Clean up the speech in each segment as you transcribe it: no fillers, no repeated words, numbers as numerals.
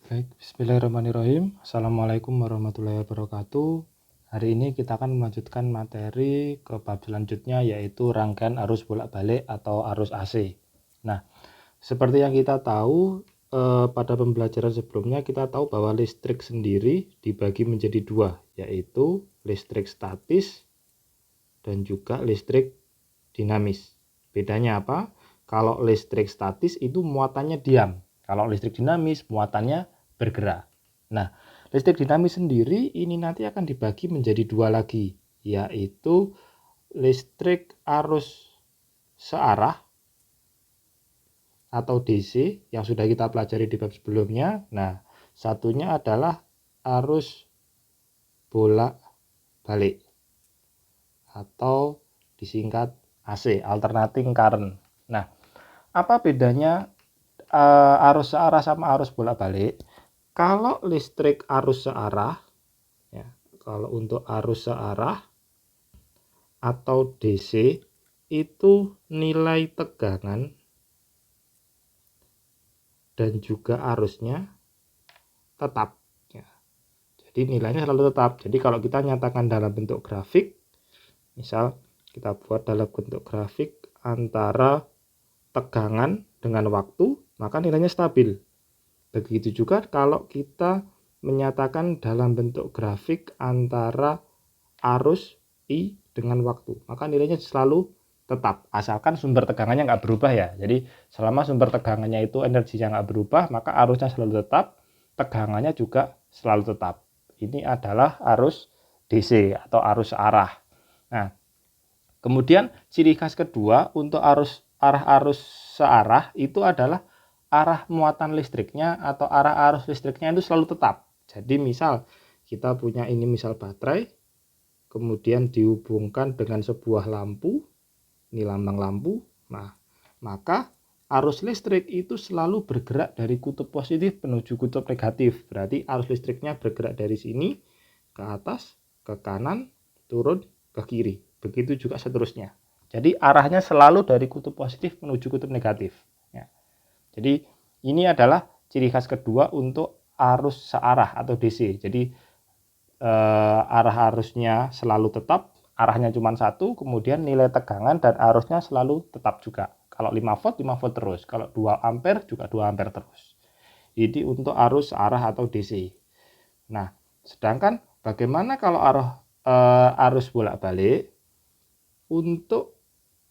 Baik, bismillahirrahmanirrahim. Assalamualaikum warahmatullahi wabarakatuh. Hari ini kita akan melanjutkan materi ke bab selanjutnya, yaitu rangkaian arus bolak-balik atau arus AC. Nah, seperti yang kita tahu, pada pembelajaran sebelumnya kita tahu bahwa listrik sendiri dibagi menjadi dua, yaitu listrik statis dan juga listrik dinamis. Bedanya apa? Kalau listrik statis itu muatannya diam. Kalau listrik dinamis muatannya bergerak. Nah, listrik dinamis sendiri ini nanti akan dibagi menjadi dua lagi, yaitu listrik arus searah atau DC yang sudah kita pelajari di bab sebelumnya. Nah, satunya adalah arus bolak-balik atau disingkat AC, alternating current. Nah, apa bedanya arus searah sama arus bolak-balik? Kalau listrik arus searah, ya, kalau untuk arus searah atau DC itu nilai tegangan dan juga arusnya tetap. Ya. Jadi nilainya selalu tetap. Jadi kalau kita nyatakan dalam bentuk grafik, misal kita buat dalam bentuk grafik antara tegangan dengan waktu, maka nilainya stabil. Begitu juga kalau kita menyatakan dalam bentuk grafik antara arus I dengan waktu, maka nilainya selalu tetap, asalkan sumber tegangannya nggak berubah ya. Jadi selama sumber tegangannya itu energinya nggak berubah, maka arusnya selalu tetap, tegangannya juga selalu tetap. Ini adalah arus DC atau arus searah. Nah, kemudian ciri khas kedua untuk arus searah itu adalah arah muatan listriknya atau arah arus listriknya itu selalu tetap. Jadi misal kita punya ini misal baterai, kemudian dihubungkan dengan sebuah lampu, ini lambang lampu. Nah, maka arus listrik itu selalu bergerak dari kutub positif menuju kutub negatif. Berarti arus listriknya bergerak dari sini ke atas, ke kanan, turun ke kiri. Begitu juga seterusnya. Jadi arahnya selalu dari kutub positif menuju kutub negatif. Ya. Jadi ini adalah ciri khas kedua untuk arus searah atau DC. Jadi arah arusnya selalu tetap, arahnya cuma satu, kemudian nilai tegangan dan arusnya selalu tetap juga. Kalau 5 volt, 5 volt terus. Kalau 2 ampere juga 2 ampere terus. Ini untuk arus searah atau DC. Nah, sedangkan bagaimana kalau arus bolak-balik? Untuk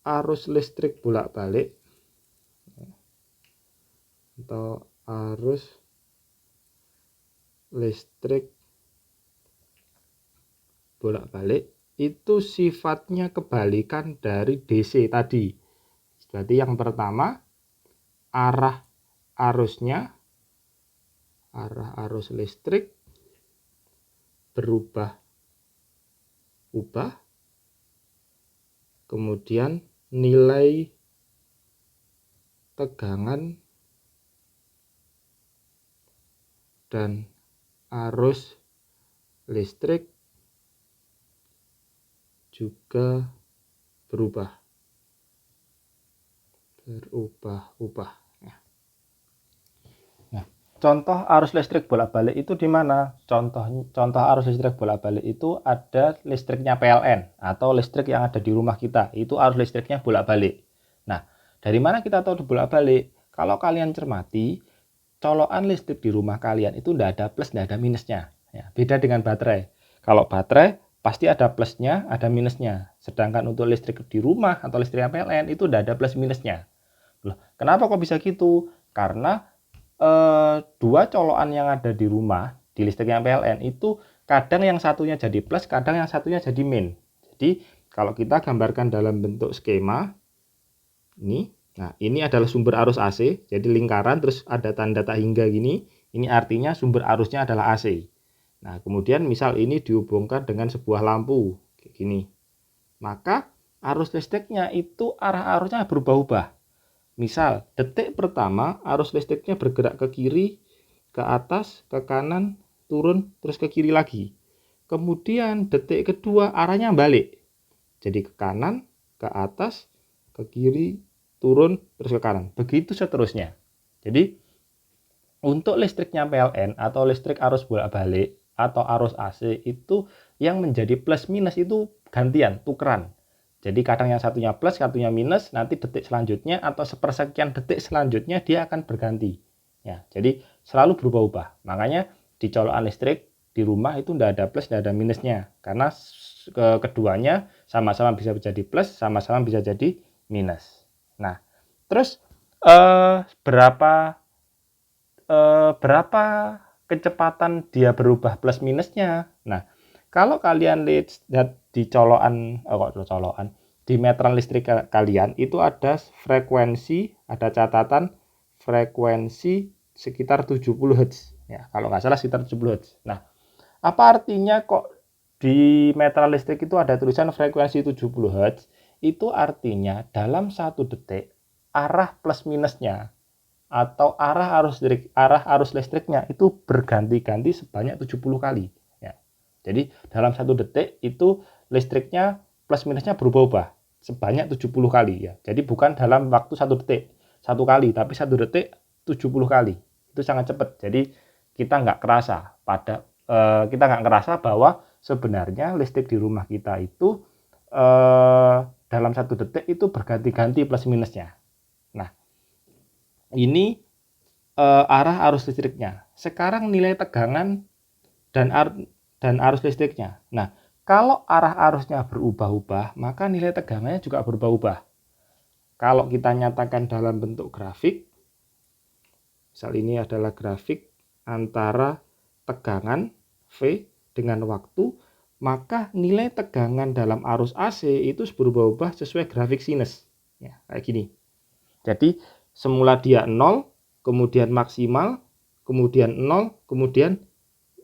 arus listrik bolak-balik atau arus listrik bolak-balik itu sifatnya kebalikan dari DC tadi. Berarti yang pertama arah arus listrik berubah-ubah, kemudian nilai tegangan dan arus listrik juga berubah-ubah. Nah, contoh arus listrik bolak-balik itu di mana? Contoh arus listrik bolak-balik itu ada listriknya PLN atau listrik yang ada di rumah kita. Itu arus listriknya bolak-balik. Nah, dari mana kita tahu bolak-balik? Kalau kalian cermati, colokan listrik di rumah kalian itu tidak ada plus, tidak ada minusnya. Ya, beda dengan baterai. Kalau baterai pasti ada plusnya, ada minusnya. Sedangkan untuk listrik di rumah atau listrik PLN itu tidak ada plus minusnya. Loh, kenapa kok bisa gitu? Karena dua colokan yang ada di rumah di listrik yang PLN itu kadang yang satunya jadi plus, kadang yang satunya jadi min. Jadi kalau kita gambarkan dalam bentuk skema ini, nah ini adalah sumber arus AC, jadi lingkaran terus ada tanda tak hingga gini, ini artinya sumber arusnya adalah AC. Nah, kemudian misal ini dihubungkan dengan sebuah lampu, kayak gini. Maka arus listriknya itu arah arusnya berubah-ubah. Misal, detik pertama arus listriknya bergerak ke kiri, ke atas, ke kanan, turun, terus ke kiri lagi. Kemudian detik kedua arahnya balik. Jadi ke kanan, ke atas, ke kiri, turun, terus ke kanan. Begitu seterusnya. Jadi Untuk listriknya PLN atau listrik arus bolak-balik atau arus AC itu yang menjadi plus minus itu gantian, tukeran. Jadi kadang yang satunya plus, satunya minus, nanti detik selanjutnya atau sepersekian detik selanjutnya dia akan berganti. Ya, jadi selalu berubah-ubah. Makanya di colokan listrik di rumah itu tidak ada plus, tidak ada minusnya. Karena keduanya sama-sama bisa jadi plus, sama-sama bisa jadi minus. Nah, terus berapa kecepatan dia berubah plus minusnya. Nah, kalau kalian lihat di di meteran listrik kalian itu ada frekuensi, ada catatan frekuensi sekitar 70 Hz. Ya, kalau nggak salah sekitar 70 Hz. Nah, apa artinya kok di meteran listrik itu ada tulisan frekuensi 70 Hz? Itu artinya dalam 1 detik arah plus minusnya atau arah arus listriknya itu berganti-ganti sebanyak 70 kali. Ya. Jadi dalam 1 detik itu listriknya plus minusnya berubah-ubah sebanyak 70 kali. Ya. Jadi bukan dalam waktu 1 detik 1 kali, tapi 1 detik 70 kali. Itu sangat cepat. Jadi kita nggak kerasa bahwa sebenarnya listrik di rumah kita itu dalam 1 detik itu berganti-ganti plus minusnya. Nah, ini arah arus listriknya. Sekarang nilai tegangan dan arus listriknya. Nah, kalau arah arusnya berubah-ubah, maka nilai tegangannya juga berubah-ubah. Kalau kita nyatakan dalam bentuk grafik, misal ini adalah grafik antara tegangan V dengan waktu, maka nilai tegangan dalam arus AC itu berubah-ubah sesuai grafik sinus. Ya, kayak gini. Jadi semula dia 0, kemudian maksimal, kemudian 0, kemudian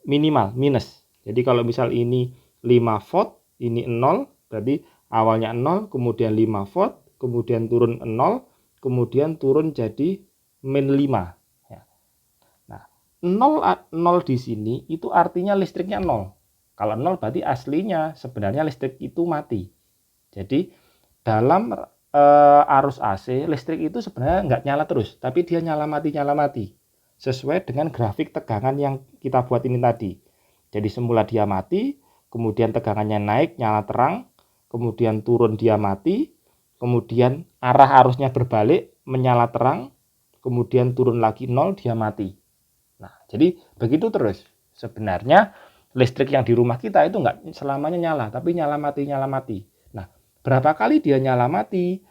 minimal, minus. Jadi kalau misal ini 5 volt, ini 0, berarti awalnya 0, kemudian 5 volt, kemudian turun 0, kemudian turun jadi min 5. Ya. Nah, 0 di sini itu artinya listriknya 0. Kalau 0 berarti aslinya sebenarnya listrik itu mati. Jadi dalam arus AC, listrik itu sebenarnya nggak nyala terus, tapi dia nyala mati sesuai dengan grafik tegangan yang kita buat ini tadi. Jadi semula dia mati, kemudian tegangannya naik, nyala terang, kemudian turun dia mati, kemudian arah arusnya berbalik, menyala terang, kemudian turun lagi 0, dia mati. Nah, jadi begitu terus. Sebenarnya listrik yang di rumah kita itu nggak selamanya nyala, tapi nyala mati. Nah, berapa kali dia nyala mati,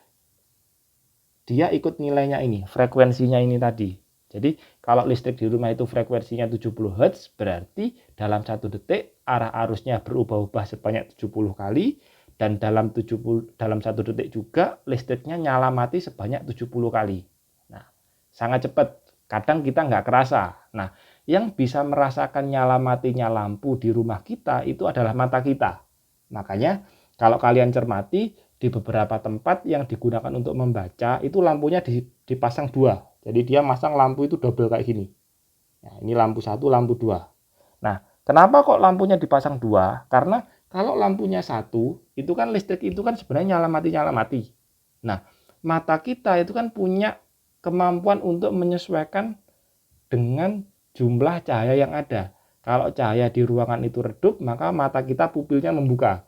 dia ikut nilainya ini, frekuensinya ini tadi. Jadi kalau listrik di rumah itu frekuensinya 70 Hz, berarti dalam 1 detik arah arusnya berubah-ubah sebanyak 70 kali, dan dalam 1 detik juga listriknya nyala mati sebanyak 70 kali. Nah, sangat cepat. Kadang kita nggak kerasa. Nah, yang bisa merasakan nyala matinya lampu di rumah kita itu adalah mata kita. Makanya kalau kalian cermati, di beberapa tempat yang digunakan untuk membaca itu lampunya dipasang 2. Jadi dia masang lampu itu double kayak gini. Nah, ini lampu 1, lampu 2. Nah, kenapa kok lampunya dipasang 2? Karena kalau lampunya 1, itu kan listrik itu kan sebenarnya nyala mati. Nah, mata kita itu kan punya kemampuan untuk menyesuaikan dengan jumlah cahaya yang ada. Kalau cahaya di ruangan itu redup, maka mata kita pupilnya membuka.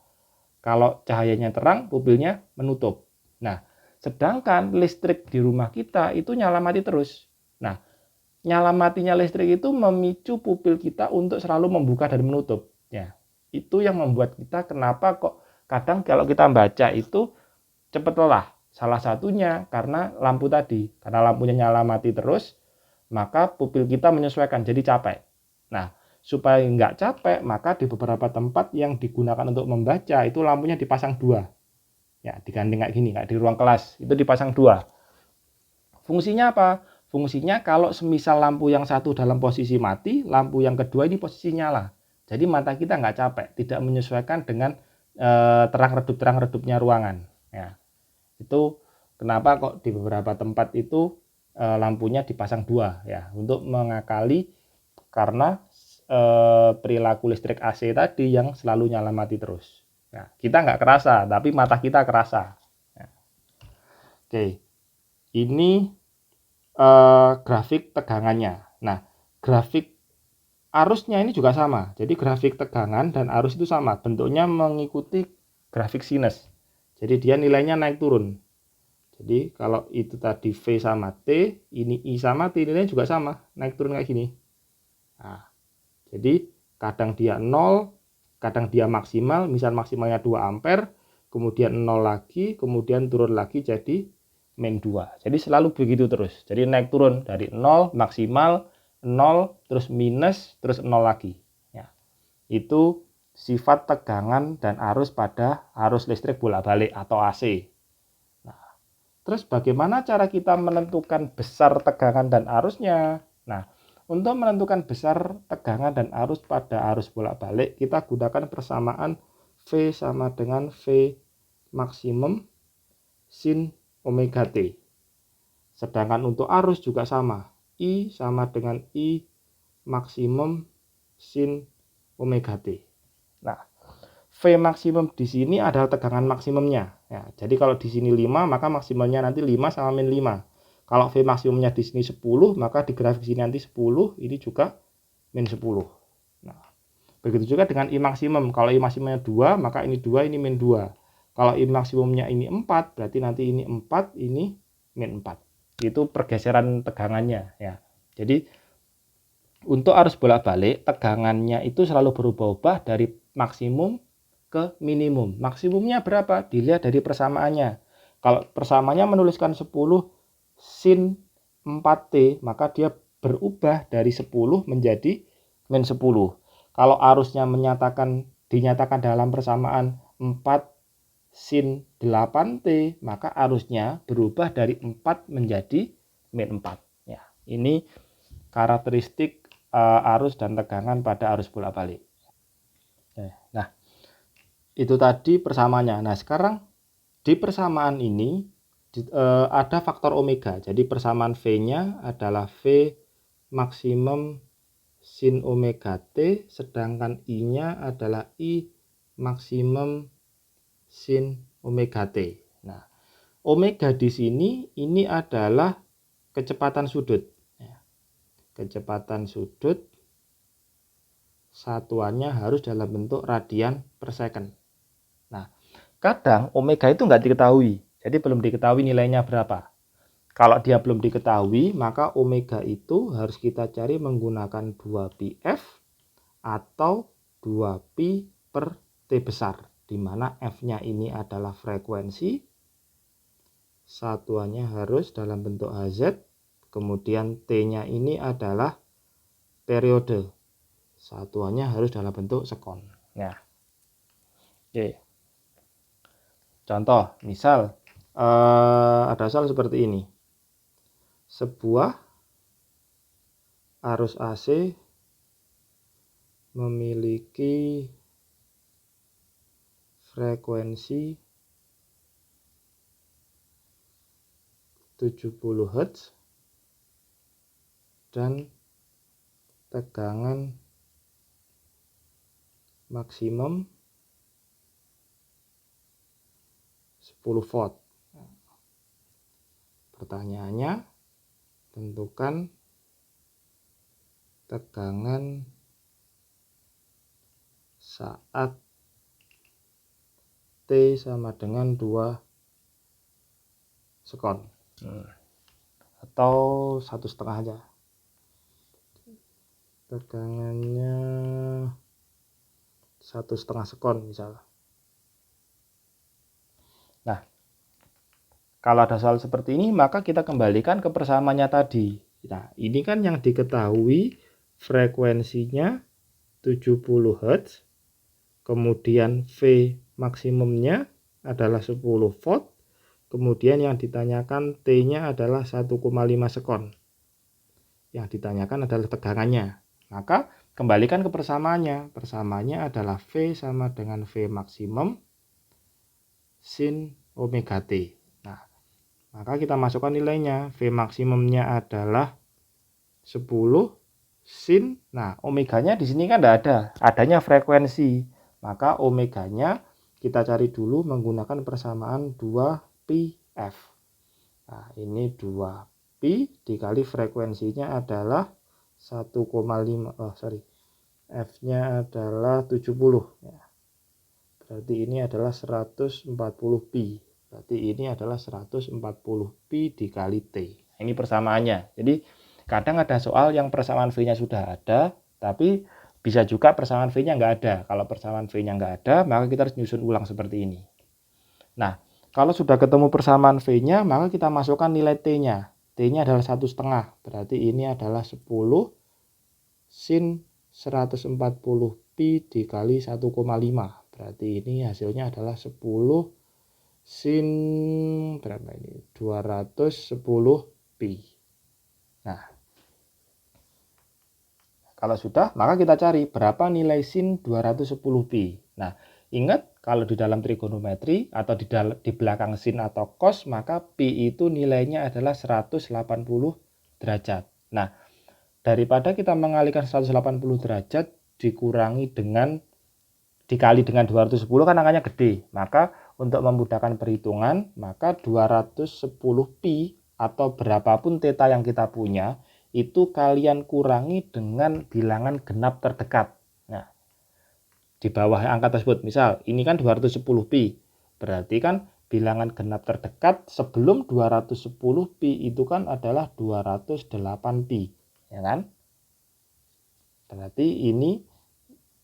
Kalau cahayanya terang, pupilnya menutup. Nah, sedangkan listrik di rumah kita itu nyala mati terus. Nah, nyala matinya listrik itu memicu pupil kita untuk selalu membuka dan menutup. Ya, itu yang membuat kita kenapa kok kadang kalau kita baca itu cepat lelah. Salah satunya karena lampu tadi. Karena lampunya nyala mati terus, maka pupil kita menyesuaikan, jadi capek. Nah, supaya nggak capek, maka di beberapa tempat yang digunakan untuk membaca itu lampunya dipasang 2. Ya, digandeng kayak gini, kayak di ruang kelas itu dipasang 2. Fungsinya apa? Fungsinya kalau semisal lampu yang satu dalam posisi mati, lampu yang kedua ini posisi nyala. Jadi mata kita nggak capek, tidak menyesuaikan dengan terang redupnya ruangan. Ya, itu kenapa kok di beberapa tempat itu lampunya dipasang 2 ya, untuk mengakali karena perilaku listrik AC tadi yang selalu nyala mati terus. Nah, kita nggak kerasa, tapi mata kita kerasa. Nah, oke, ini grafik tegangannya. Nah, grafik arusnya ini juga sama. Jadi grafik tegangan dan arus itu sama. Bentuknya mengikuti grafik sinus. Jadi dia nilainya naik turun. Jadi kalau itu tadi V sama T, ini I sama T, nilainya juga sama. Naik turun kayak gini. Nah, jadi kadang dia 0, kadang dia maksimal. Misal maksimalnya 2 ampere, kemudian 0 lagi, kemudian turun lagi jadi min 2. Jadi selalu begitu terus. Jadi naik turun dari 0 maksimal, 0 terus minus, terus 0 lagi. Ya. Itu sifat tegangan dan arus pada arus listrik bolak-balik atau AC. Nah, terus bagaimana cara kita menentukan besar tegangan dan arusnya? Nah, untuk menentukan besar tegangan dan arus pada arus bolak-balik, kita gunakan persamaan V sama dengan V maksimum sin omega T. Sedangkan untuk arus juga sama. I sama dengan I maksimum sin omega T. Nah, V maksimum di sini adalah tegangan maksimumnya. Ya, jadi kalau di sini 5, maka maksimalnya nanti 5 sama min 5. Kalau V maksimumnya di sini 10, maka di grafik sini nanti 10, ini juga min 10. Nah, begitu juga dengan I maksimum. Kalau I maksimumnya 2, maka ini 2, ini min 2. Kalau I maksimumnya ini 4, berarti nanti ini 4, ini min 4. Itu pergeseran tegangannya ya. Jadi untuk arus bolak-balik, tegangannya itu selalu berubah-ubah dari maksimum ke minimum. Maksimumnya berapa? Dilihat dari persamaannya. Kalau persamaannya menuliskan 10 sin 4T, maka dia berubah dari 10 menjadi min 10. Kalau arusnya dinyatakan dalam persamaan 4 sin 8T, maka arusnya berubah dari 4 menjadi min 4. Ya, ini karakteristik arus dan tegangan pada arus bolak-balik. Nah, itu tadi persamaannya. Nah, sekarang di persamaan ini ada faktor omega. Jadi persamaan V-nya adalah V maksimum sin omega T, sedangkan I-nya adalah I maksimum sin omega T. Nah, omega di sini ini adalah kecepatan sudut. Kecepatan sudut satuannya harus dalam bentuk radian per second. Nah, kadang omega itu nggak diketahui, jadi belum diketahui nilainya berapa. Kalau dia belum diketahui, maka omega itu harus kita cari menggunakan 2πf atau 2pi per T besar, di mana F-nya ini adalah frekuensi, satuannya harus dalam bentuk Hz, kemudian T-nya ini adalah periode, satuannya harus dalam bentuk sekon. Nah, oke. Contoh, misal ada soal seperti ini. Sebuah arus AC memiliki frekuensi 70 Hz dan tegangan maksimum 10 volt. Pertanyaannya, tentukan tegangan saat T sama dengan 2 sekon. Atau 1,5 aja. Tegangannya 1,5 sekon misalnya. Nah, kalau ada soal seperti ini, maka kita kembalikan ke persamaannya tadi. Nah, ini kan yang diketahui frekuensinya 70 Hz, kemudian V maksimumnya adalah 10 volt, kemudian yang ditanyakan T-nya adalah 1,5 sekon. Yang ditanyakan adalah tegangannya. Maka kembalikan ke persamaannya. Persamaannya adalah V sama dengan V maksimum sin omega T. Nah, maka kita masukkan nilainya. V maksimumnya adalah 10 sin. Nah, omeganya di sini kan tidak ada. Adanya frekuensi. Maka omeganya kita cari dulu menggunakan persamaan 2πf. Nah, ini 2pi dikali frekuensinya adalah 1,5, F-nya adalah 70 ya. Berarti ini adalah 140 pi. Berarti ini adalah 140 pi dikali T. Ini persamaannya. Jadi kadang ada soal yang persamaan V-nya sudah ada, tapi bisa juga persamaan V-nya nggak ada. Kalau persamaan V-nya nggak ada, maka kita harus nyusun ulang seperti ini. Nah, kalau sudah ketemu persamaan V-nya, maka kita masukkan nilai T-nya. T-nya adalah 1,5. Berarti ini adalah 10 sin 140 pi dikali 1,5. Berarti ini hasilnya adalah 10 sin berapa ini? 210 pi. Nah, kalau sudah, maka kita cari berapa nilai sin 210 pi. Nah, ingat kalau di dalam trigonometri atau di belakang sin atau cos, maka pi itu nilainya adalah 180 derajat. Nah, daripada kita mengalihkan 180 derajat dikali dengan 210 kan angkanya gede. Maka untuk memudahkan perhitungan, maka 210 pi atau berapapun theta yang kita punya, itu kalian kurangi dengan bilangan genap terdekat. Nah, di bawah angka tersebut, misal ini kan 210 pi, berarti kan bilangan genap terdekat sebelum 210 pi itu kan adalah 208 pi, ya kan? Berarti ini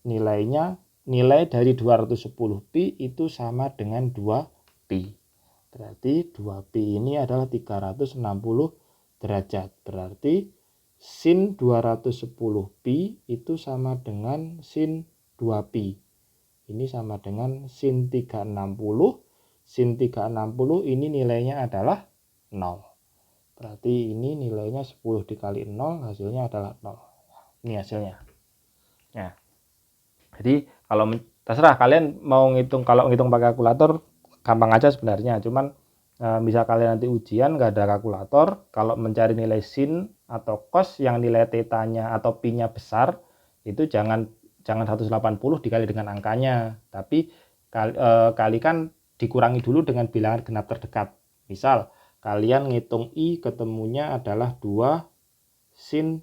nilai dari 210 pi itu sama dengan 2 pi. Berarti 2 pi ini adalah 360 derajat. Berarti sin 210 pi itu sama dengan sin 2 pi. Ini sama dengan sin 360. Sin 360 ini nilainya adalah 0. Berarti ini nilainya 10 dikali 0, hasilnya adalah 0. Ini hasilnya. Nah, jadi kalau terserah kalian mau ngitung, kalau ngitung pakai kalkulator gampang aja sebenarnya, cuman bisa kalian nanti ujian nggak ada kalkulator, kalau mencari nilai sin atau cos yang nilai tetanya atau pi-nya besar, itu jangan 180 dikali dengan angkanya, tapi kalikan dikurangi dulu dengan bilangan genap terdekat. Misal kalian ngitung I ketemunya adalah 2 sin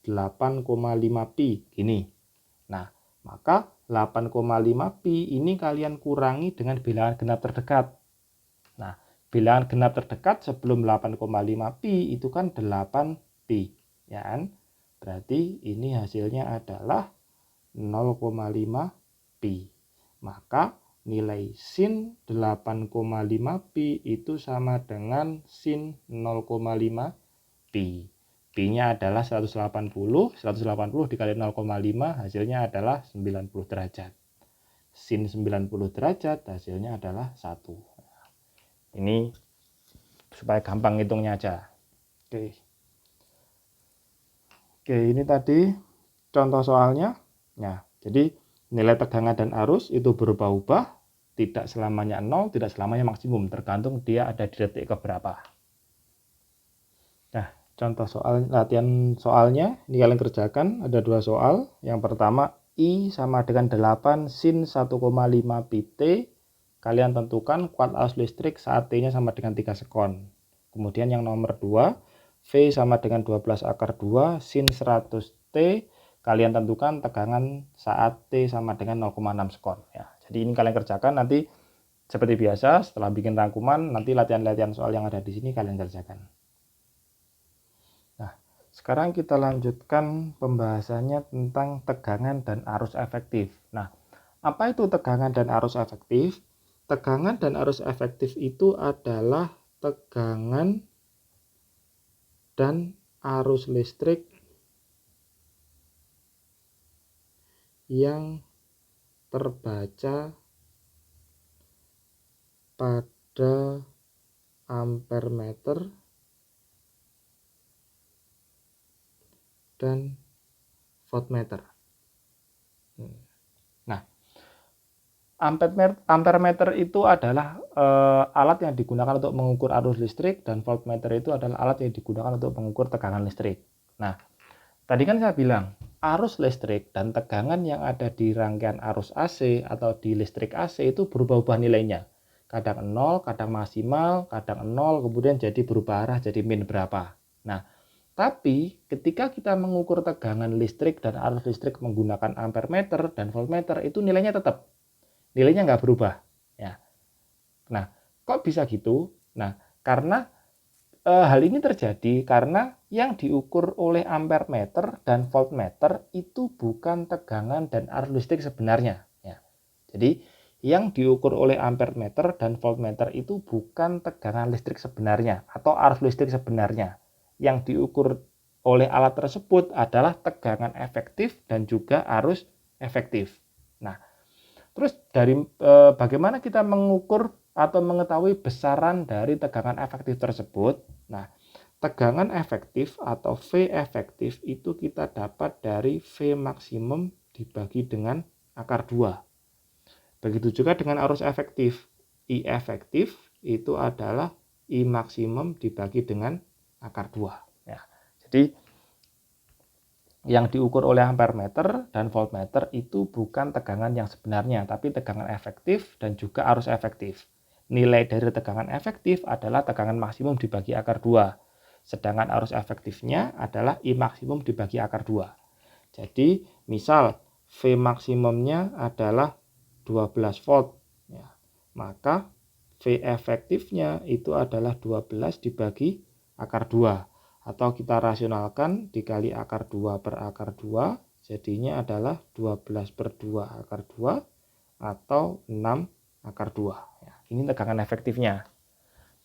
8,5 pi gini. Nah, maka 8,5 pi ini kalian kurangi dengan bilangan genap terdekat. Nah, bilangan genap terdekat sebelum 8,5 pi itu kan 8 pi, ya kan? Berarti ini hasilnya adalah 0,5 pi. Maka nilai sin 8,5 pi itu sama dengan sin 0,5 pi. Pi-nya adalah 180 dikali 0,5 hasilnya adalah 90 derajat. Sin 90 derajat hasilnya adalah 1. Ini supaya gampang hitungnya aja. Oke, ini tadi contoh soalnya. Nah, jadi nilai tegangan dan arus itu berubah-ubah, tidak selamanya 0, tidak selamanya maksimum, tergantung dia ada di detik keberapa. Nah, contoh soal latihan soalnya ini kalian kerjakan, ada 2 soal. Yang pertama, I sama dengan 8 sin 1,5 pi T. Kalian tentukan kuat arus listrik saat T-nya sama dengan 3 sekon. Kemudian yang nomor 2, V sama dengan 12 akar 2 sin 100 T. Kalian tentukan tegangan saat T sama dengan 0,6 sekon. Ya, jadi ini kalian kerjakan, nanti seperti biasa setelah bikin rangkuman, nanti latihan-latihan soal yang ada di sini kalian kerjakan. Sekarang kita lanjutkan pembahasannya tentang tegangan dan arus efektif. Nah, apa itu tegangan dan arus efektif? Tegangan dan arus efektif itu adalah tegangan dan arus listrik yang terbaca pada ampere meter dan voltmeter. Nah, ampere meter itu adalah alat yang digunakan untuk mengukur arus listrik, dan voltmeter itu adalah alat yang digunakan untuk mengukur tegangan listrik. Nah, tadi kan saya bilang arus listrik dan tegangan yang ada di rangkaian arus AC atau di listrik AC itu berubah-ubah nilainya. Kadang 0, kadang maksimal, kadang 0, kemudian jadi berubah arah jadi min berapa. Nah, Tapi ketika kita mengukur tegangan listrik dan arus listrik menggunakan ampere meter dan voltmeter, itu nilainya tetap. Nilainya nggak berubah. Ya. Nah, kok bisa gitu? Nah, karena hal ini terjadi karena yang diukur oleh ampere meter dan voltmeter itu bukan tegangan dan arus listrik sebenarnya. Ya. Jadi, yang diukur oleh ampere meter dan voltmeter itu bukan tegangan listrik sebenarnya atau arus listrik sebenarnya. Yang diukur oleh alat tersebut adalah tegangan efektif dan juga arus efektif. Nah, terus dari bagaimana kita mengukur atau mengetahui besaran dari tegangan efektif tersebut? Nah, tegangan efektif atau V efektif itu kita dapat dari V maksimum dibagi dengan akar 2. Begitu juga dengan arus efektif. I efektif itu adalah I maksimum dibagi dengan akar 2. Ya. Jadi yang diukur oleh ampere meter dan voltmeter itu bukan tegangan yang sebenarnya, tapi tegangan efektif dan juga arus efektif. Nilai dari tegangan efektif adalah tegangan maksimum dibagi akar 2. Sedangkan arus efektifnya adalah I maksimum dibagi akar 2. Jadi misal V maksimumnya adalah 12 volt, ya, maka V efektifnya itu adalah 12 dibagi akar 2. Atau kita rasionalkan dikali akar 2 per akar 2, jadinya adalah 12 per 2 akar 2 atau 6 akar 2. Ya, ini tegangan efektifnya.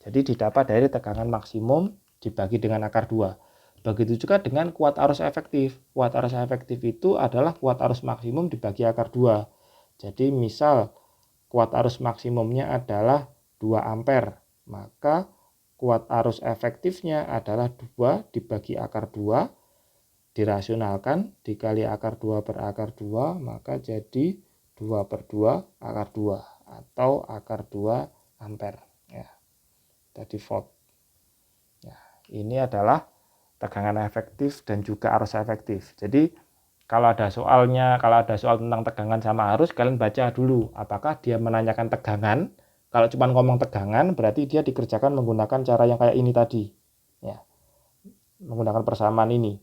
Jadi didapat dari tegangan maksimum dibagi dengan akar 2. Begitu juga dengan kuat arus efektif. Kuat arus efektif itu adalah kuat arus maksimum dibagi akar 2. Jadi misal kuat arus maksimumnya adalah 2 ampere, maka kuat arus efektifnya adalah 2 dibagi akar 2, dirasionalkan dikali akar 2 per akar 2, maka jadi 2 per 2 akar 2 atau akar 2 ampere. Ya, jadi volt. Ya, ini adalah tegangan efektif dan juga arus efektif. Jadi kalau ada soal tentang tegangan sama arus, kalian baca dulu apakah dia menanyakan tegangan. Kalau cuma ngomong tegangan, berarti dia dikerjakan menggunakan cara yang kayak ini tadi. Ya, menggunakan persamaan ini.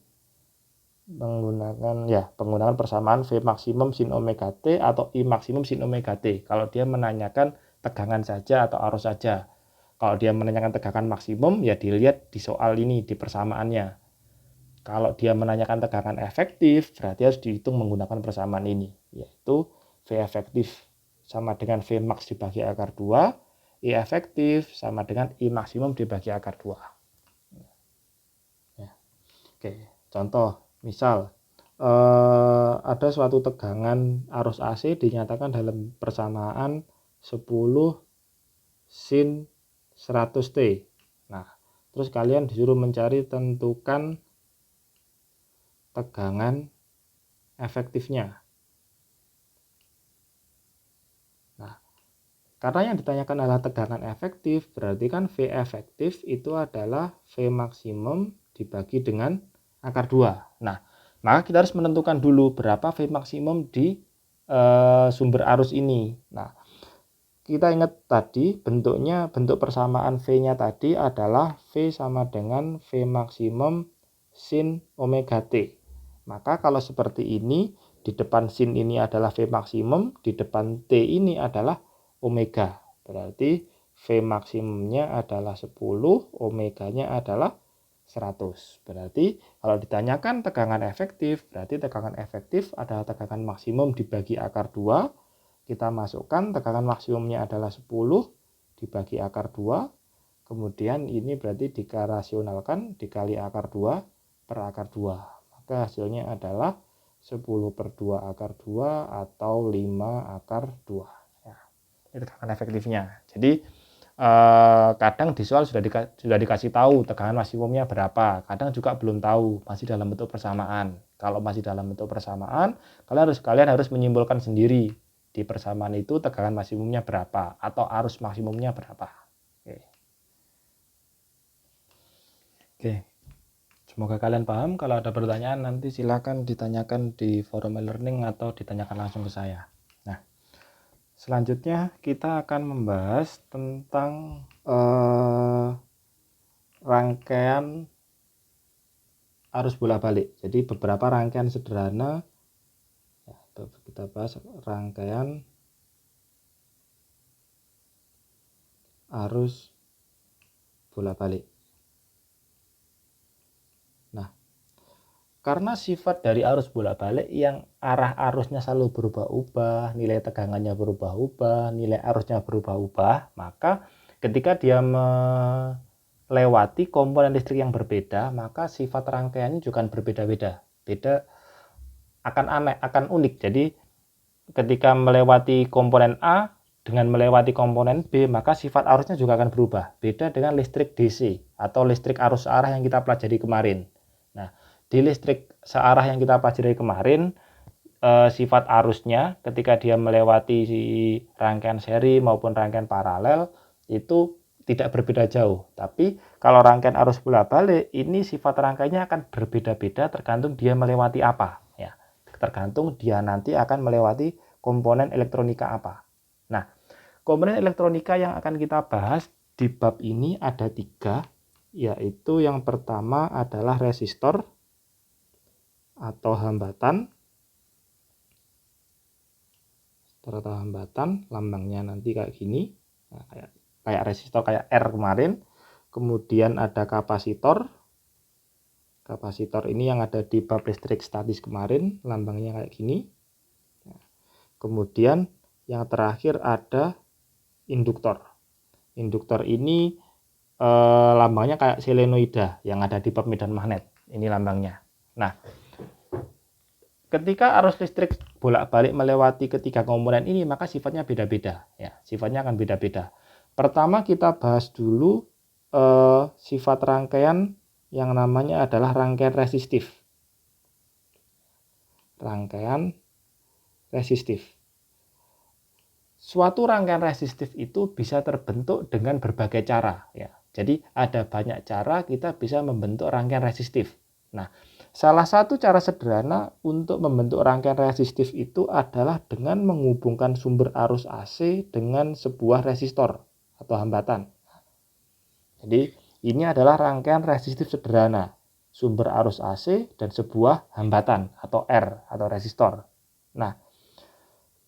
Menggunakan persamaan V maksimum sin omega T atau I maksimum sin omega T. Kalau dia menanyakan tegangan saja atau arus saja. Kalau dia menanyakan tegangan maksimum, ya dilihat di soal ini, di persamaannya. Kalau dia menanyakan tegangan efektif, berarti harus dihitung menggunakan persamaan ini, yaitu V efektif sama dengan V max dibagi akar 2, I efektif sama dengan I maksimum dibagi akar 2. Ya. Oke, contoh, misal ada suatu tegangan arus AC dinyatakan dalam persamaan 10 sin 100 T. Nah, terus kalian disuruh mencari tentukan tegangan efektifnya. Nah, karena yang ditanyakan adalah tegangan efektif, berarti kan V efektif itu adalah V maksimum dibagi dengan akar 2. Nah, maka kita harus menentukan dulu berapa V maksimum di sumber arus ini. Nah, kita ingat tadi bentuk persamaan V-nya tadi adalah V sama dengan V maksimum sin omega T. Maka kalau seperti ini, di depan sin ini adalah V maksimum, di depan T ini adalah omega. Berarti V maksimumnya adalah 10, omeganya adalah 100. Berarti kalau ditanyakan tegangan efektif, berarti tegangan efektif adalah tegangan maksimum dibagi akar 2. Kita masukkan tegangan maksimumnya adalah 10 dibagi akar 2. Kemudian ini berarti dirasionalkan dikali akar 2 per akar 2. Maka hasilnya adalah 10 per 2 akar 2 atau 5 akar 2. Ya, ini tegangan efektifnya. Jadi kadang di soal sudah dikasih tahu tegangan maksimumnya berapa. Kadang juga belum tahu, masih dalam bentuk persamaan. Kalau masih dalam bentuk persamaan, kalian harus menyimpulkan sendiri di persamaan itu tegangan maksimumnya berapa atau arus maksimumnya berapa. Oke. Semoga kalian paham. Kalau ada pertanyaan nanti silakan ditanyakan di forum e-learning atau ditanyakan langsung ke saya. Nah, selanjutnya kita akan membahas tentang rangkaian arus bolak-balik. Jadi beberapa rangkaian sederhana, ya, kita bahas rangkaian arus bolak-balik. Nah, karena sifat dari arus bolak-balik yang arah arusnya selalu berubah-ubah, nilai tegangannya berubah-ubah, nilai arusnya berubah-ubah, maka ketika dia melewati komponen listrik yang berbeda, maka sifat rangkaiannya juga akan berbeda-beda. Akan unik. Jadi ketika melewati komponen A dengan melewati komponen B, maka sifat arusnya juga akan berubah. Beda dengan listrik DC atau listrik arus searah yang kita pelajari kemarin. Nah, di listrik searah yang kita pelajari kemarin, sifat arusnya ketika dia melewati rangkaian seri maupun rangkaian paralel itu tidak berbeda jauh. Tapi kalau rangkaian arus bolak-balik, ini sifat rangkaiannya akan berbeda-beda tergantung dia melewati apa. Ya, tergantung dia nanti akan melewati komponen elektronika apa. Nah, komponen elektronika yang akan kita bahas di bab ini ada 3, yaitu yang pertama adalah resistor atau hambatan. Lambangnya nanti kayak gini, nah, kayak resistor, kayak R kemarin. Kemudian ada kapasitor. Kapasitor ini yang ada di bab listrik statis kemarin, lambangnya kayak gini. Nah, kemudian yang terakhir ada induktor. Induktor ini lambangnya kayak selenoida yang ada di bab medan magnet. Ini lambangnya. Nah, ketika arus listrik bolak-balik melewati ketiga komponen ini, maka sifatnya beda-beda. Ya, sifatnya akan beda-beda. Pertama kita bahas dulu sifat rangkaian yang namanya adalah rangkaian resistif. Rangkaian resistif. Suatu rangkaian resistif itu bisa terbentuk dengan berbagai cara. Ya. Jadi ada banyak cara kita bisa membentuk rangkaian resistif. Nah, salah satu cara sederhana untuk membentuk rangkaian resistif itu adalah dengan menghubungkan sumber arus AC dengan sebuah resistor atau hambatan. Jadi ini adalah rangkaian resistif sederhana, sumber arus AC dan sebuah hambatan atau R atau resistor. Nah,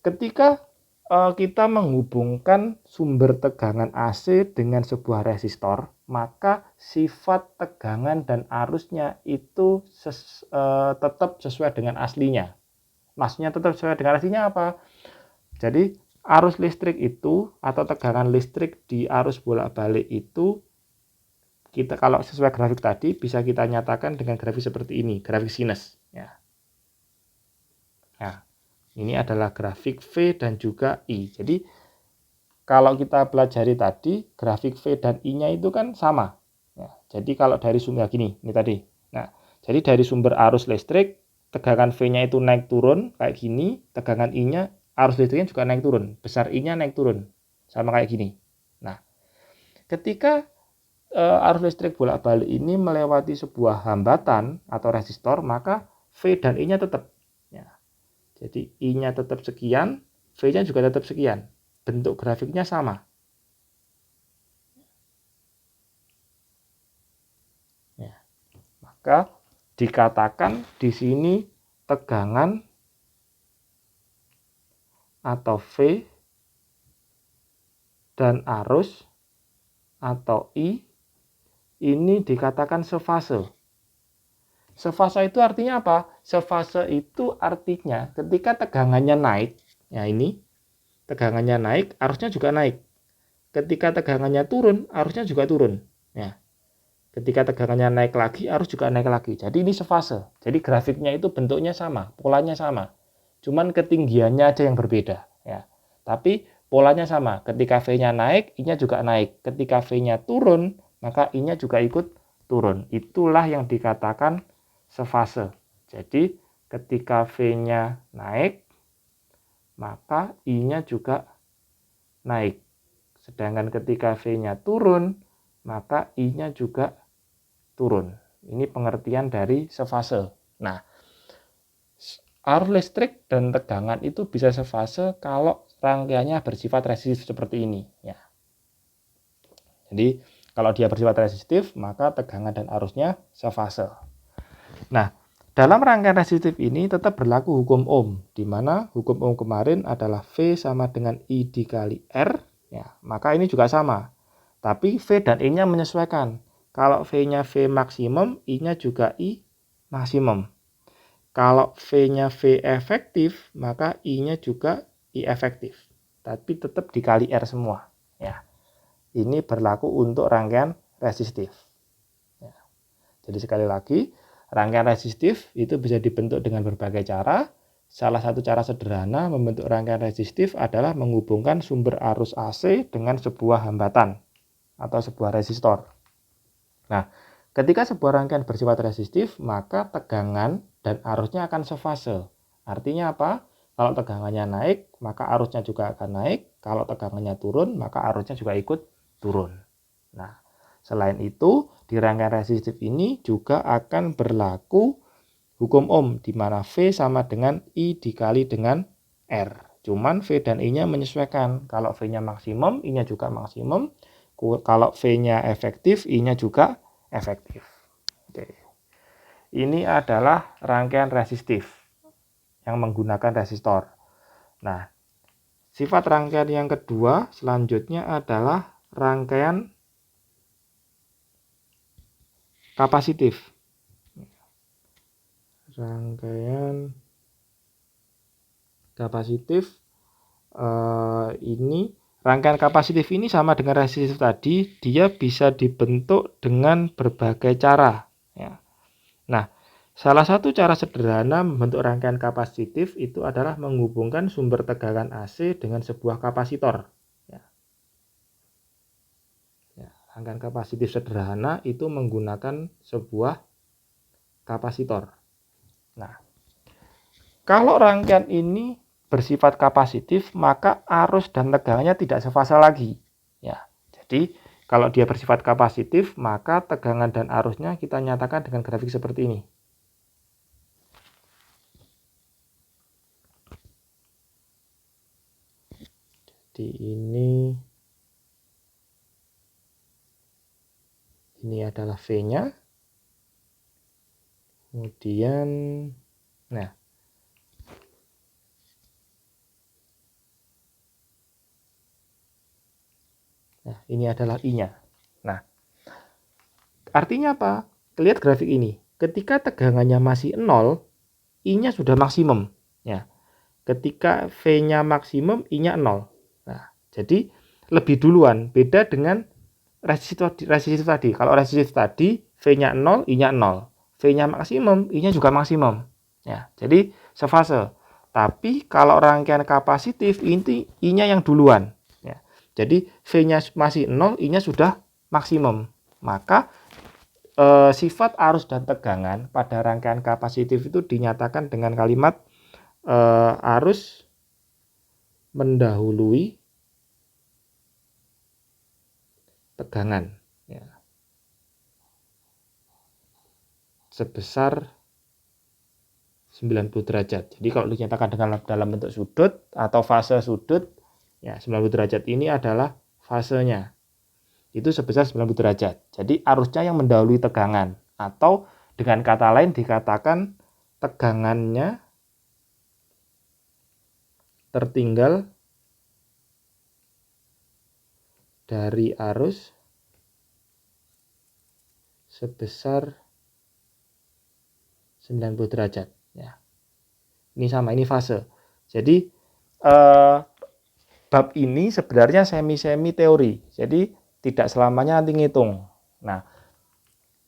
ketika kita menghubungkan sumber tegangan AC dengan sebuah resistor, maka sifat tegangan dan arusnya itu tetap sesuai dengan aslinya. Maksudnya tetap sesuai dengan aslinya apa? Jadi arus listrik itu atau tegangan listrik di arus bolak-balik itu, kita kalau sesuai grafik tadi bisa kita nyatakan dengan grafik seperti ini, grafik sinus. Ya. Nah, ini adalah grafik V dan juga I. Jadi kalau kita pelajari tadi, grafik V dan I-nya itu kan sama. Ya, jadi kalau dari sumber gini, ini tadi. Nah, jadi dari sumber arus listrik, tegangan V-nya itu naik turun kayak gini, tegangan I-nya arus listriknya juga naik turun, besar I-nya naik turun, sama kayak gini. Nah, ketika arus listrik bolak-balik ini melewati sebuah hambatan atau resistor, maka V dan I-nya tetap. Jadi I-nya tetap sekian, V-nya juga tetap sekian. Bentuk grafiknya sama. Ya. Maka dikatakan di sini tegangan atau V dan arus atau I ini dikatakan sefase. Sefase itu artinya apa? Sefase itu artinya ketika tegangannya naik, ya ini, tegangannya naik, arusnya juga naik. Ketika tegangannya turun, arusnya juga turun. Ya. Ketika tegangannya naik lagi, arus juga naik lagi. Jadi ini sefase. Jadi grafiknya itu bentuknya sama, polanya sama. Cuman ketinggiannya aja yang berbeda. Ya. Tapi polanya sama. Ketika V-nya naik, I-nya juga naik. Ketika V-nya turun, maka I-nya juga ikut turun. Itulah yang dikatakan sefase. Jadi ketika V-nya naik, maka I-nya juga naik. Sedangkan ketika V-nya turun, maka I-nya juga turun. Ini pengertian dari sefase. Nah, arus listrik dan tegangan itu bisa sefase kalau rangkaiannya bersifat resistif seperti ini. Ya. Jadi kalau dia bersifat resistif, maka tegangan dan arusnya sefase. Nah, dalam rangkaian resistif ini tetap berlaku hukum Ohm, di mana hukum Ohm kemarin adalah V sama dengan I dikali R, ya, maka ini juga sama. Tapi V dan I-nya menyesuaikan. Kalau V-nya V maksimum, I-nya juga I maksimum. Kalau V-nya V efektif, maka I-nya juga I efektif. Tapi tetap dikali R semua. Ya. Ini berlaku untuk rangkaian resistif. Ya. Jadi sekali lagi, rangkaian resistif itu bisa dibentuk dengan berbagai cara. Salah satu cara sederhana membentuk rangkaian resistif adalah menghubungkan sumber arus AC dengan sebuah hambatan atau sebuah resistor. Nah, ketika sebuah rangkaian bersifat resistif, maka tegangan dan arusnya akan sefase. Artinya apa? Kalau tegangannya naik, maka arusnya juga akan naik. Kalau tegangannya turun, maka arusnya juga ikut turun. Nah, selain itu, di rangkaian resistif ini juga akan berlaku hukum Ohm, di mana V sama dengan I dikali dengan R. Cuman V dan I-nya menyesuaikan. Kalau V-nya maksimum, I-nya juga maksimum. Kalau V-nya efektif, I-nya juga efektif. Oke. Ini adalah rangkaian resistif yang menggunakan resistor. Nah, sifat rangkaian yang kedua selanjutnya adalah rangkaian kapasitif. Rangkaian kapasitif ini rangkaian kapasitif ini sama dengan resistif tadi, dia bisa dibentuk dengan berbagai cara. Ya. Nah, salah satu cara sederhana membentuk rangkaian kapasitif itu adalah menghubungkan sumber tegangan AC dengan sebuah kapasitor. Ya. Ya, rangkaian kapasitif sederhana itu menggunakan sebuah kapasitor. Nah, kalau rangkaian ini bersifat kapasitif, maka arus dan tegangannya tidak sefase lagi. Ya, jadi kalau dia bersifat kapasitif, maka tegangan dan arusnya kita nyatakan dengan grafik seperti ini. Jadi ini adalah V-nya. Kemudian, nah, ini adalah I-nya. Nah, artinya apa? Lihat grafik ini. Ketika tegangannya masih 0, I-nya sudah maksimum. Ya. Ketika V-nya maksimum, I-nya 0. Nah, jadi lebih duluan. Beda dengan resistif tadi. Kalau resistif tadi, V-nya 0, I-nya 0. V-nya maksimum, I-nya juga maksimum. Ya, jadi sefase. Tapi kalau rangkaian kapasitif, ini I-nya yang duluan. Ya, jadi V-nya masih 0, I-nya sudah maksimum. Maka sifat arus dan tegangan pada rangkaian kapasitif itu dinyatakan dengan kalimat arus mendahului tegangan, ya, sebesar 90 derajat. Jadi kalau dinyatakan dalam bentuk sudut atau fase sudut, ya 90 derajat ini adalah fasenya. Itu sebesar 90 derajat. Jadi arusnya yang mendahului tegangan, atau dengan kata lain dikatakan tegangannya tertinggal dari arus sebesar 90 derajat. Ya. Ini sama, ini fase. Jadi bab ini sebenarnya semi-semi teori. Jadi tidak selamanya nanti ngitung. Nah,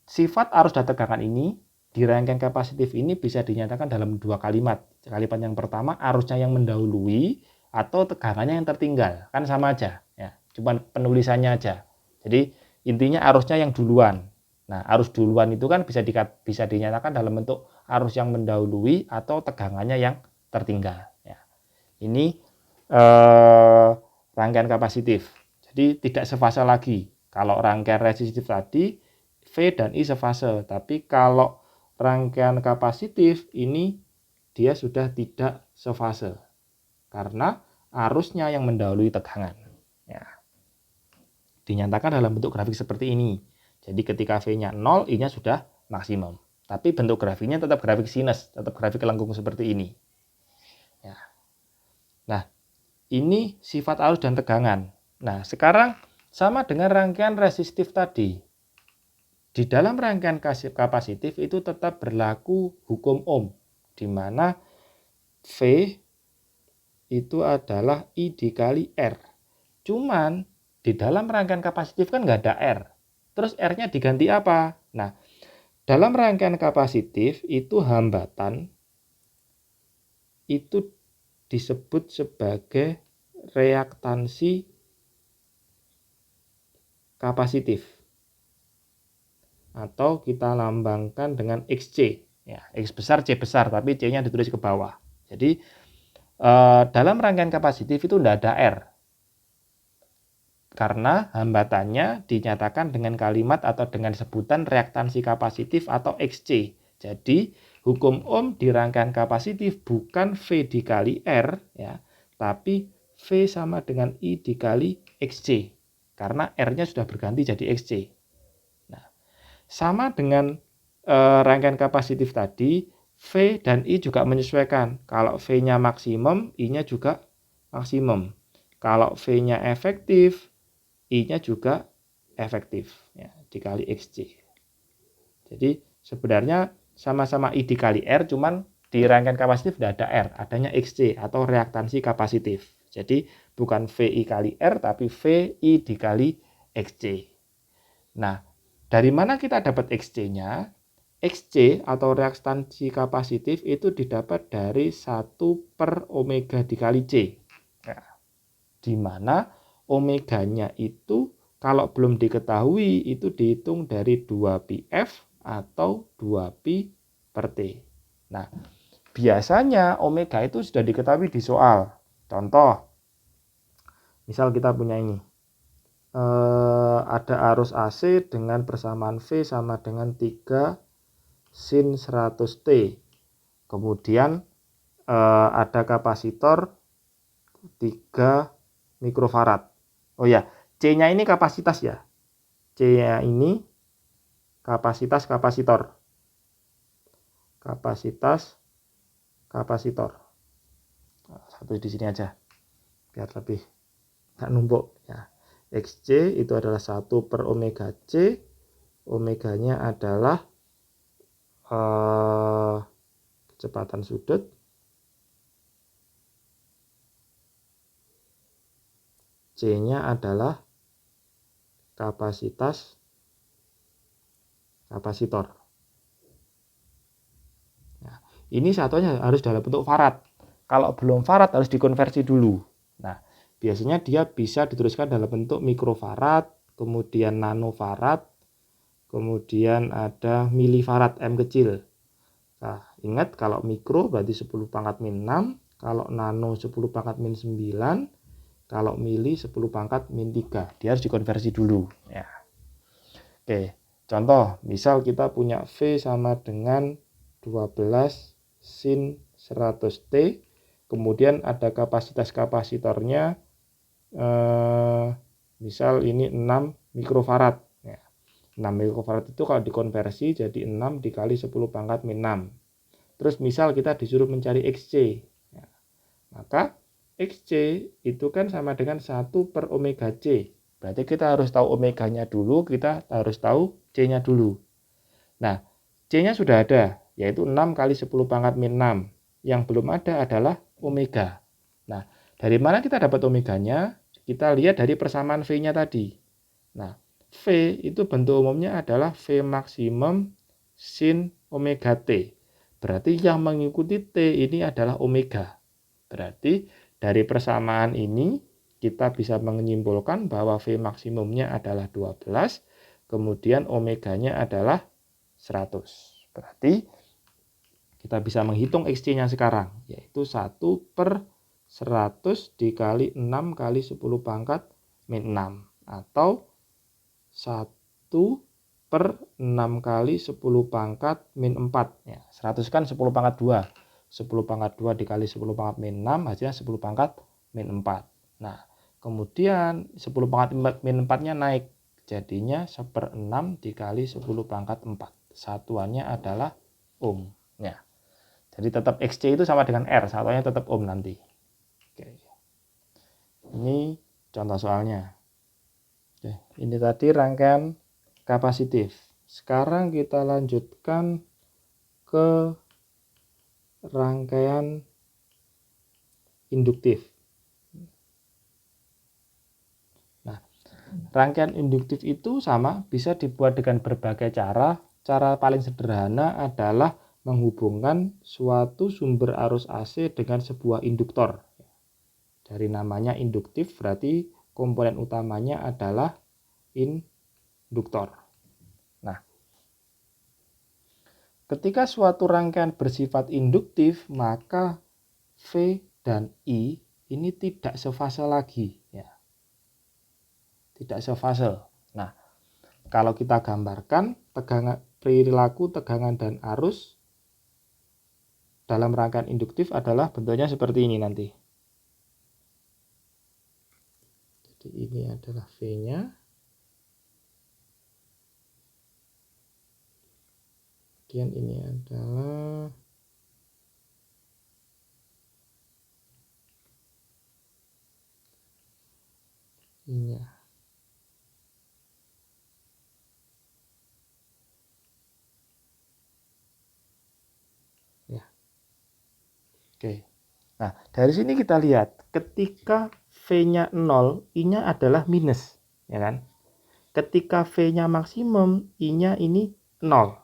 sifat arus dan tegangan ini di rangkaian kapasitif ini bisa dinyatakan dalam dua kalimat. Kalimat yang pertama, arusnya yang mendahului atau tegangannya yang tertinggal. Kan sama aja. Ya, cuma penulisannya aja. Jadi intinya arusnya yang duluan. Nah, arus duluan itu kan bisa dinyatakan dalam bentuk arus yang mendahului atau tegangannya yang tertinggal. Ya. Ini rangkaian kapasitif. Jadi tidak sefase lagi. Kalau rangkaian resistif tadi V dan I sefase, tapi kalau rangkaian kapasitif ini dia sudah tidak sefase karena arusnya yang mendahului tegangan. Ya. Dinyatakan dalam bentuk grafik seperti ini. Jadi ketika V-nya 0, I-nya sudah maksimum. Tapi bentuk grafiknya tetap grafik sinus, tetap grafik lengkung seperti ini. Ya. Nah, ini sifat arus dan tegangan. Nah, sekarang sama dengan rangkaian resistif tadi. Di dalam rangkaian kapasitif itu tetap berlaku hukum Ohm, di mana V itu adalah I dikali R. Cuman di dalam rangkaian kapasitif kan nggak ada R. Terus R-nya diganti apa? Nah, dalam rangkaian kapasitif itu hambatan itu disebut sebagai reaktansi kapasitif. Atau kita lambangkan dengan XC. Ya, X besar, C besar, tapi C-nya ditulis ke bawah. Jadi dalam rangkaian kapasitif itu tidak ada R. Karena hambatannya dinyatakan dengan kalimat atau dengan sebutan reaktansi kapasitif atau XC. Jadi hukum Ohm di rangkaian kapasitif bukan V dikali R, ya, tapi V sama dengan I dikali XC. Karena R-nya sudah berganti jadi XC. Nah, sama dengan rangkaian kapasitif tadi, V dan I juga menyesuaikan. Kalau V-nya maksimum, I-nya juga maksimum. Kalau V-nya efektif, I-nya juga efektif, ya, dikali XC. Jadi sebenarnya sama-sama I dikali R, cuman di rangkaian kapasitif tidak ada R, adanya XC atau reaktansi kapasitif. Jadi bukan VI kali R, tapi VI dikali XC. Nah, dari mana kita dapat XC-nya? XC atau reaktansi kapasitif itu didapat dari 1 per omega dikali C. Nah, di mana omeganya itu kalau belum diketahui itu dihitung dari 2πf atau 2pi per T. Nah, biasanya omega itu sudah diketahui di soal. Contoh, misal kita punya ini. Ada arus AC dengan persamaan V sama dengan 3 sin 100T. Kemudian ada kapasitor 3 mikrofarad. Oh ya, C-nya ini kapasitas ya. C-nya ini kapasitas kapasitor. Kapasitas kapasitor. Satu di sini aja. Biar lebih nggak numpuk ya. XC itu adalah 1 per omega C. Omeganya adalah kecepatan sudut. C-nya adalah kapasitas kapasitor. Nah, ini satunya harus dalam bentuk farad. Kalau belum farad harus dikonversi dulu. Nah, biasanya dia bisa dituliskan dalam bentuk mikrofarad, kemudian nanofarad, kemudian ada milifarad M kecil. Nah, ingat kalau mikro berarti 10 pangkat min 6, kalau nano 10 pangkat min 9, kalau mili 10 pangkat min 3. Dia harus dikonversi dulu. Ya. Oke, contoh, misal kita punya V sama dengan 12 sin 100T, kemudian ada kapasitas kapasitornya, misal ini 6 mikrofarad. Ya. 6 mikrofarad itu kalau dikonversi jadi 6 dikali 10 pangkat min 6. Terus misal kita disuruh mencari XC. Ya. Maka XC itu kan sama dengan 1 per omega C. Berarti kita harus tahu omeganya dulu, kita harus tahu C-nya dulu. Nah, C-nya sudah ada, yaitu 6 kali 10 pangkat min 6. Yang belum ada adalah omega. Nah, dari mana kita dapat omeganya? Kita lihat dari persamaan V-nya tadi. Nah, V itu bentuk umumnya adalah V maksimum sin omega T. Berarti yang mengikuti T ini adalah omega. Berarti dari persamaan ini kita bisa menyimpulkan bahwa V maksimumnya adalah 12, kemudian omeganya adalah 100. Berarti kita bisa menghitung XC-nya sekarang, yaitu 1 per 100 dikali 6 kali 10 pangkat min 6. Atau 1 per 6 kali 10 pangkat min 4. Ya, 100 kan 10 pangkat 2. 10 pangkat 2 dikali 10 pangkat min 6, hasilnya 10 pangkat min 4. Nah, kemudian 10 pangkat min 4-nya naik. Jadinya 1/6 dikali 10 pangkat 4. satuannya adalah ohm. Ya. Jadi tetap XC itu sama dengan R, satuannya tetap ohm nanti. Oke. Ini contoh soalnya. Oke, ini tadi rangkaian kapasitif. Sekarang kita lanjutkan ke rangkaian induktif. Nah, rangkaian induktif itu sama, bisa dibuat dengan berbagai cara. Cara paling sederhana adalah menghubungkan suatu sumber arus AC dengan sebuah induktor. Dari namanya induktif berarti komponen utamanya adalah induktor. Nah, ketika suatu rangkaian bersifat induktif, maka V dan I ini tidak sefase lagi, ya. Tidak sefase. Nah, kalau kita gambarkan perilaku tegangan dan arus dalam rangkaian induktif adalah bentuknya seperti ini nanti. Jadi ini adalah V-nya. Kemudian ini adalah I-nya. Ya. Oke. Nah, dari sini kita lihat ketika V-nya 0, I-nya adalah minus, ya kan? Ketika V-nya maksimum, I-nya ini 0.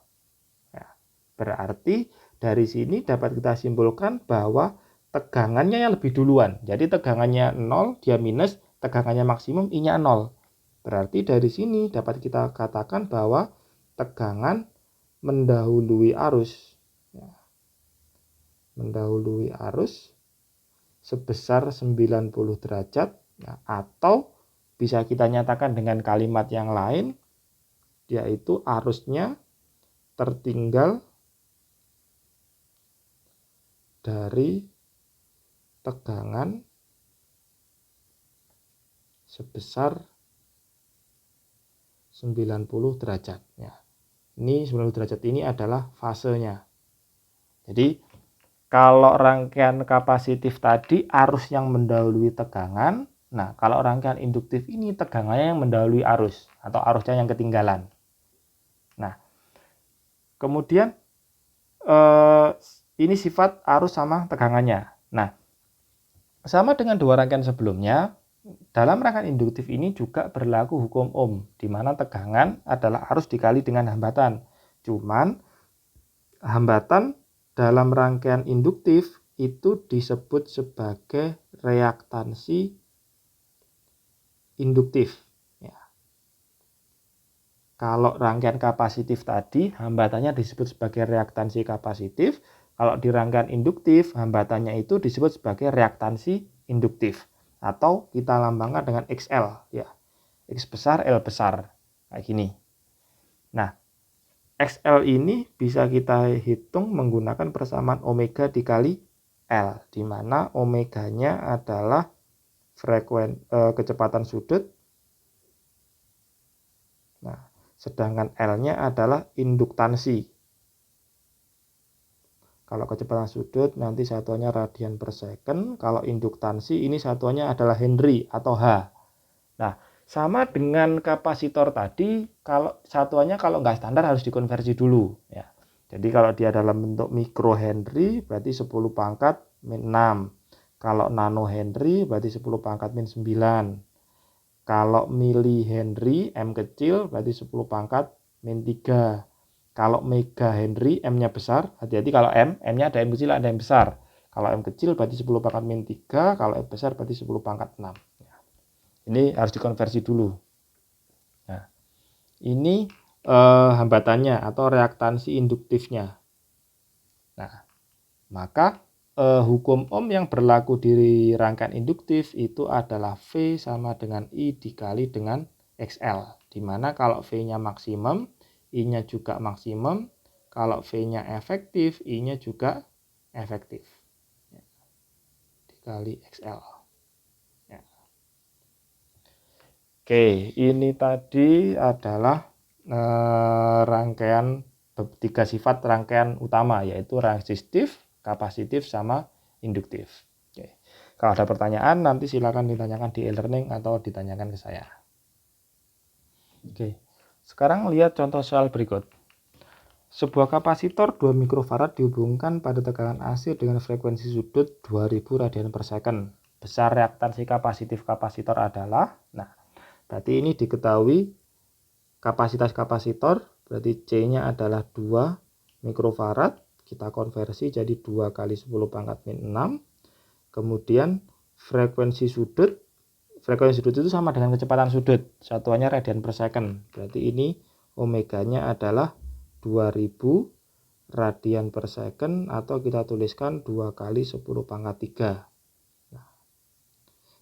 Ya, berarti dari sini dapat kita simpulkan bahwa tegangannya yang lebih duluan. Jadi tegangannya 0, dia minus, tegangannya maksimum, I-nya 0. Berarti dari sini dapat kita katakan bahwa tegangan mendahului arus. Ya, mendahului arus sebesar 90 derajat, ya, atau bisa kita nyatakan dengan kalimat yang lain, yaitu arusnya tertinggal dari tegangan sebesar 90 derajat. Ya. Ini 90 derajat ini adalah fasenya. Jadi kalau rangkaian kapasitif tadi arus yang mendahului tegangan. Nah, kalau rangkaian induktif ini tegangannya yang mendahului arus atau arusnya yang ketinggalan. Nah, kemudian ini sifat arus sama tegangannya. Nah, sama dengan dua rangkaian sebelumnya, dalam rangkaian induktif ini juga berlaku hukum Ohm, di mana tegangan adalah arus dikali dengan hambatan. Cuman hambatan dalam rangkaian induktif itu disebut sebagai reaktansi induktif. Ya. Kalau rangkaian kapasitif tadi, hambatannya disebut sebagai reaktansi kapasitif. Kalau di rangkaian induktif, hambatannya itu disebut sebagai reaktansi induktif. Atau kita lambangkan dengan XL. Ya. X besar, L besar. Kayak gini. Nah, XL ini bisa kita hitung menggunakan persamaan omega dikali L, di mana omeganya adalah kecepatan sudut. Nah, sedangkan L-nya adalah induktansi. Kalau kecepatan sudut nanti satuannya radian per second, kalau induktansi ini satuannya adalah Henry atau H. Nah, sama dengan kapasitor tadi, kalau satuannya kalau nggak standar harus dikonversi dulu. Ya. Jadi kalau dia dalam bentuk mikro Henry berarti 10 pangkat min 6. Kalau nano Henry berarti 10 pangkat min 9. Kalau mili Henry M kecil berarti 10 pangkat min 3. Kalau mega Henry M-nya besar, hati-hati kalau M-nya ada M kecil ada M besar. Kalau M kecil berarti 10 pangkat min 3, kalau M besar berarti 10 pangkat 6. Ini harus dikonversi dulu. Nah, ini hambatannya atau reaktansi induktifnya. Nah, maka hukum Ohm yang berlaku di rangkaian induktif itu adalah V sama dengan I dikali dengan XL. Dimana kalau V-nya maksimum, I-nya juga maksimum. Kalau V-nya efektif, I-nya juga efektif. Dikali XL. Oke, ini tadi adalah rangkaian tiga sifat rangkaian utama, yaitu resistif, kapasitif, sama induktif. Oke. Kalau ada pertanyaan nanti silakan ditanyakan di e-learning atau ditanyakan ke saya. Oke. Sekarang lihat contoh soal berikut. Sebuah kapasitor 2 mikrofarad dihubungkan pada tekanan AC dengan frekuensi sudut 2000 radian per second. Besar reaktansi kapasitif kapasitor adalah, nah, berarti ini diketahui kapasitas kapasitor, berarti C-nya adalah 2 mikrofarad, kita konversi jadi 2 kali 10 pangkat min 6. Kemudian frekuensi sudut itu sama dengan kecepatan sudut, satuannya radian per second. Berarti ini omeganya adalah 2000 radian per second, atau kita tuliskan 2 kali 10 pangkat 3. Nah,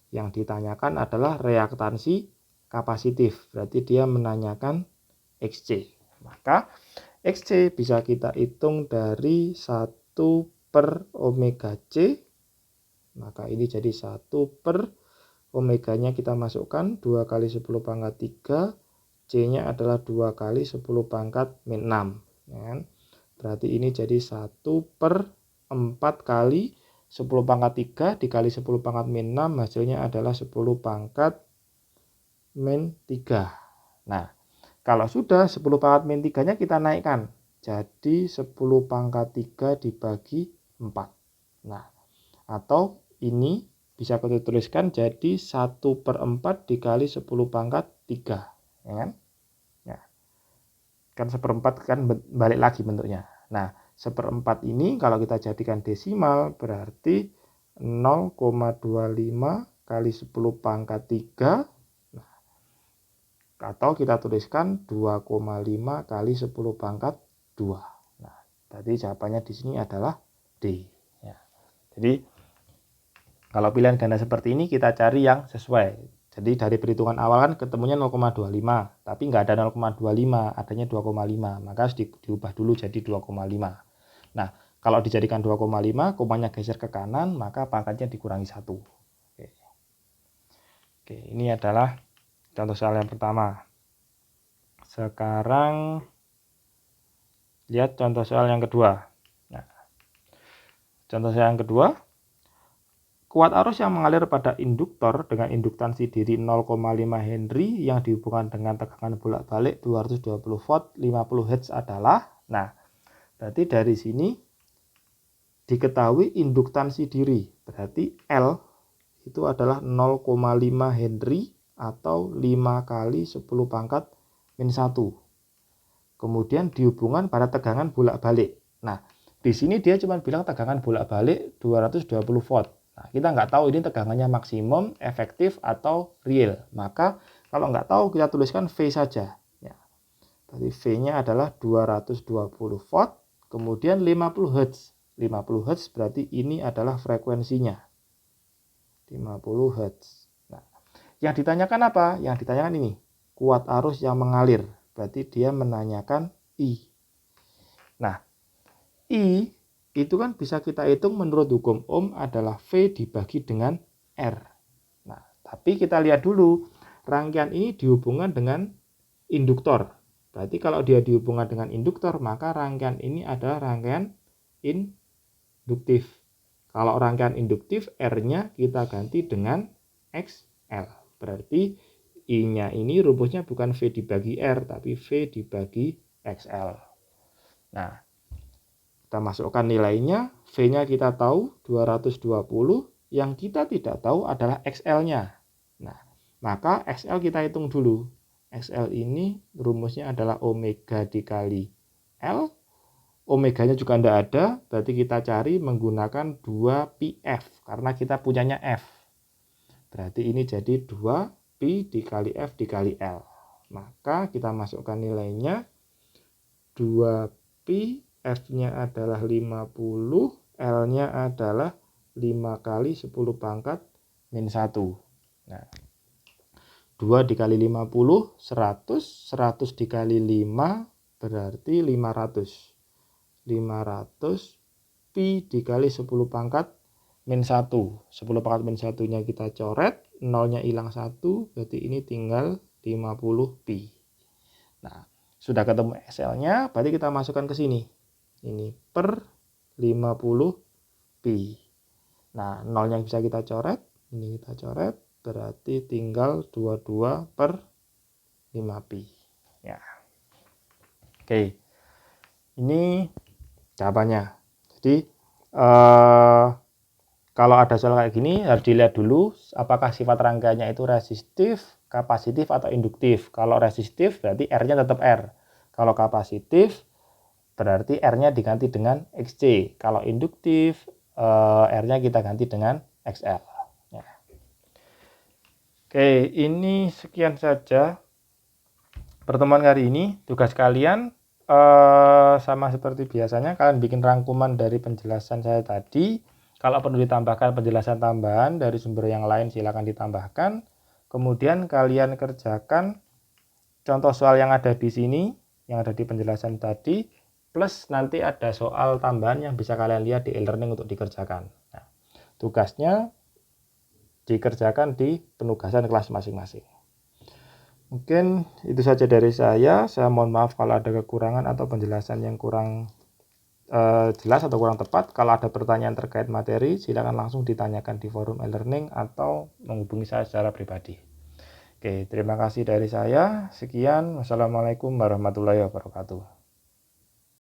yang ditanyakan adalah reaktansi kapasitif, berarti dia menanyakan XC. Maka XC bisa kita hitung dari 1 per omega C. Maka ini jadi 1 per omeganya kita masukkan 2 kali 10 pangkat 3. C-nya adalah 2 kali 10 pangkat min 6. Ya. Berarti ini jadi 1 per 4 kali 10 pangkat 3 dikali 10 pangkat min 6, hasilnya adalah 10 pangkat min 3. Nah, kalau sudah 10 pangkat min 3-nya kita naikkan. Jadi 10 pangkat 3 dibagi 4. Nah, atau ini bisa kita tuliskan jadi 1 per 4 dikali 10 pangkat 3. Ya kan? Ya. Kan seperempat kan balik lagi bentuknya. Nah, seperempat ini kalau kita jadikan desimal berarti 0,25 kali 10 pangkat 3. Nah, atau kita tuliskan 2,5 kali 10 pangkat 2. Nah, berarti jawabannya di sini adalah D. Ya. Jadi, kalau pilihan ganda seperti ini kita cari yang sesuai. Jadi dari perhitungan awal kan ketemunya 0,25, tapi nggak ada 0,25, adanya 2,5. Maka harus diubah dulu jadi 2,5. Nah, kalau dijadikan 2,5, komanya geser ke kanan, maka pangkatnya dikurangi 1. Oke, ini adalah contoh soal yang pertama. Sekarang lihat contoh soal yang kedua. Nah, contoh soal yang kedua. Kuat arus yang mengalir pada induktor dengan induktansi diri 0,5 Henry yang dihubungkan dengan tegangan bolak-balik 220 volt 50 Hz adalah, nah, berarti dari sini diketahui induktansi diri, berarti L itu adalah 0,5 Henry atau 5 kali 10 pangkat min 1. Kemudian dihubungkan pada tegangan bolak-balik. Nah, di sini dia cuma bilang tegangan bolak-balik 220 volt. Nah, kita nggak tahu ini tegangannya maksimum, efektif, atau real. Maka kalau nggak tahu kita tuliskan V saja. Ya. Berarti V-nya adalah 220 volt, kemudian 50 Hz. 50 Hz berarti ini adalah frekuensinya. 50 Hz. Nah, yang ditanyakan apa? Yang ditanyakan ini, kuat arus yang mengalir. Berarti dia menanyakan I. Nah, I itu kan bisa kita hitung menurut hukum Ohm adalah V dibagi dengan R. Nah, tapi kita lihat dulu, rangkaian ini dihubungkan dengan induktor. Berarti kalau dia dihubungkan dengan induktor, maka rangkaian ini adalah rangkaian induktif. Kalau rangkaian induktif, R-nya kita ganti dengan XL. Berarti I-nya ini rumusnya bukan V dibagi R, tapi V dibagi XL. Nah, kita masukkan nilainya, V-nya kita tahu 220, yang kita tidak tahu adalah XL-nya. Nah, maka XL kita hitung dulu. XL ini rumusnya adalah omega dikali L. Omeganya juga tidak ada, berarti kita cari menggunakan 2πf, karena kita punyanya F. Berarti ini jadi 2π dikali F dikali L. Maka kita masukkan nilainya, 2π F-nya adalah 50, L-nya adalah 5 kali 10 pangkat min 1. Nah, 2 dikali 50, 100, 100 dikali 5, berarti 500. 500 pi dikali 10 pangkat min 1. 10 pangkat min 1-nya kita coret, 0-nya hilang 1, berarti ini tinggal 50 pi. Nah, Sudah ketemu SL-nya, berarti kita masukkan ke sini. Ini per 50pi. Nah, nolnya bisa kita coret. Ini kita coret, berarti tinggal 22 per 5pi. Ya. Oke. Ini jawabannya. Jadi, kalau ada soal kayak gini, harus dilihat dulu apakah sifat rangkaiannya itu resistif, kapasitif, atau induktif. Kalau resistif, berarti R-nya tetap R. Kalau kapasitif, berarti R-nya diganti dengan XC. Kalau induktif, R-nya kita ganti dengan XL. Ya. Oke, ini sekian saja pertemuan kali ini. Tugas kalian sama seperti biasanya, kalian bikin rangkuman dari penjelasan saya tadi. Kalau perlu ditambahkan penjelasan tambahan dari sumber yang lain, silakan ditambahkan. Kemudian kalian kerjakan contoh soal yang ada di sini, yang ada di penjelasan tadi, plus nanti ada soal tambahan yang bisa kalian lihat di e-learning untuk dikerjakan. Nah, tugasnya dikerjakan di penugasan kelas masing-masing. Mungkin itu saja dari saya. Saya mohon maaf kalau ada kekurangan atau penjelasan yang kurang jelas atau kurang tepat. Kalau ada pertanyaan terkait materi, silakan langsung ditanyakan di forum e-learning atau menghubungi saya secara pribadi. Oke, terima kasih dari saya. Sekian. Wassalamualaikum warahmatullahi wabarakatuh.